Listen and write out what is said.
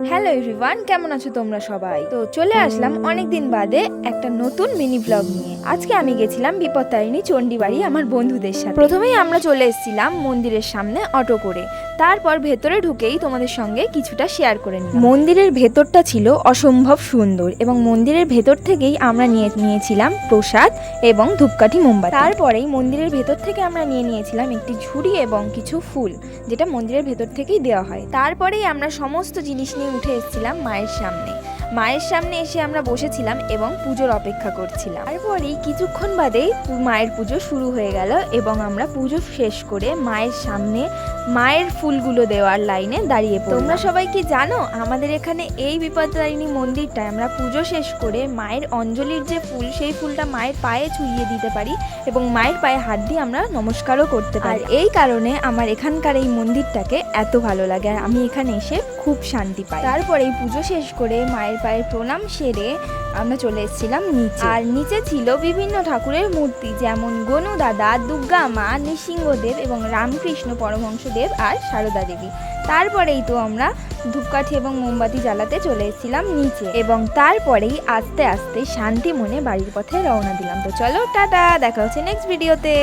Hello everyone, কেমন আছো তোমরা সবাই? তো চলে আসলাম অনেকদিন বাদে একটা নতুন মিনি ব্লগ নিয়ে। আজকে আমি গেছিলাম বিপত্তারিণী চণ্ডীবাড়ি আমার বন্ধুদের সাথে। প্রথমেই আমরা চলে এসেছিলাম মন্দিরের সামনে অটো করে, তারপর ভেতরে ঢুকেই তোমাদের সঙ্গে কিছুটা শেয়ার করে নিলাম। মন্দিরের ভেতরটা ছিল অসম্ভব সুন্দর এবং মন্দিরের ভেতর থেকেই আমরা নিয়েছিলাম প্রসাদ এবং ধূপকাঠি মোমবাতি। তারপরেই মন্দিরের ভেতর থেকে আমরা নিয়েছিলাম একটি ঝুড়ি এবং কিছু ফুল, যেটা মন্দিরের ভেতর থেকেই দেওয়া হয়। তারপরেই আমরা সমস্ত জিনিস নিয়ে উঠে এসেছিলাম মায়ের সামনে এসে আমরা বসেছিলাম এবং পুজোর অপেক্ষা করছিলাম। তারপরেই কিছুক্ষণ বাদেই মায়ের পুজো শুরু হয়ে গেল এবং আমরা পুজো শেষ করে মায়ের সামনে মায়ের ফুলগুলো দেওয়ার লাইনে দাঁড়িয়ে পড়লাম। তোমরা সবাই কি জানো, আমাদের এখানে এই বিপত্তারিণী মন্দিরটায় আমরা পুজো শেষ করে মায়ের অঞ্জলির যে ফুল, সেই ফুলটা মায়ের পায়ে ছুঁইয়ে দিতে পারি এবং মায়ের পায়ে হাত দিয়ে আমরা নমস্কারও করতে পারি। আর এই কারণে আমার এখানকার এই মন্দিরটাকে এত ভালো লাগে আর আমি এখানে এসে খুব শান্তি পাই। তারপরে পুজো শেষ করে মায়ের পায়ে প্রণাম সেরে আমরা চলে এসেছিলাম নিচে। আর নিচে ছিল বিভিন্ন ঠাকুরের মূর্তি, যেমন গনু দাদা, দুর্গা মা, নৃসিংহদেব এবং রামকৃষ্ণ পরমহংসদেব আর সারদা দেবী। তারপরেই তো আমরা ধূপকাঠি এবং মোমবাতি জ্বালাতে চলে এসেছিলাম নিচে এবং তারপরেই আস্তে আস্তে শান্তি মনে বাড়ির পথে রওনা দিলাম। তো চলো টাটা, দেখা হচ্ছে নেক্সট ভিডিওতে।